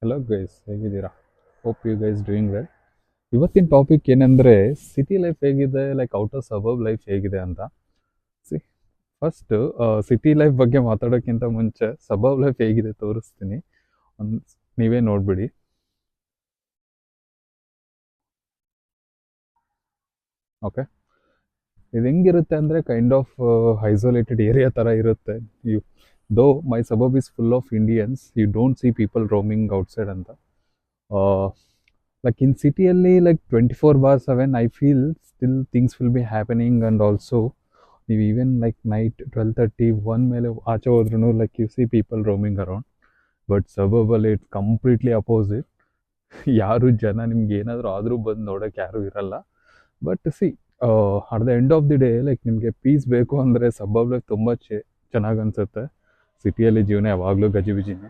Hello guys, ಹೇಗಿದ್ದೀರಾ? Hope you guys doing well. ಇವತ್ತಿನ topic ಏನಂದರೆ ಸಿಟಿ ಲೈಫ್ ಹೇಗಿದೆ, like out of suburb life ಹೇಗಿದೆ ಅಂತ. ಸಿ ಫಸ್ಟ್ ಸಿಟಿ ಲೈಫ್ ಬಗ್ಗೆ ಮಾತಾಡೋಕ್ಕಿಂತ ಮುಂಚೆ ಸಬರ್ಬ್ ಲೈಫ್ ಹೇಗಿದೆ ತೋರಿಸ್ತೀನಿ. ಒಂದು ನೀವೇ ನೋಡ್ಬಿಡಿ. ಓಕೆ, ಇದು ಹೆಂಗಿರುತ್ತೆ ಅಂದರೆ ಕೈಂಡ್ ಆಫ್ ಐಸೋಲೇಟೆಡ್ ಏರಿಯಾ ಥರ ಇರುತ್ತೆ. You though my suburb is full of Indians, you don't see people roaming outside ಅಂತ. ಲೈಕ್ ಇನ್ ಸಿಟಿಯಲ್ಲಿ like 24/7 I feel still things will be happening. And also ನೀವು even like night 12:30 1 ಮೇಲೆ ಆಚೆ ಹೋದ್ರೂ like you see people roaming around. But ಸಬರ್ಬಲ್ಲಿ it's completely opposite. ಯಾರು ಜನ ನಿಮ್ಗೆ ಏನಾದರೂ ಆದರೂ ಬಂದು ನೋಡೋಕ್ಕೆ ಯಾರೂ ಇರಲ್ಲ. But see at the end of the day like ನಿಮಗೆ ಪೀಸ್ ಬೇಕು ಅಂದರೆ ಸಬರ್ಬ್ ಲೈಫ್ ತುಂಬ ಚೆನ್ನಾಗಿ ಅನಿಸುತ್ತೆ. ಸಿಟಿಯಲ್ಲಿ ಜೀವನ ಯಾವಾಗಲೂ ಗಜಿಬಿಜಿನೇ.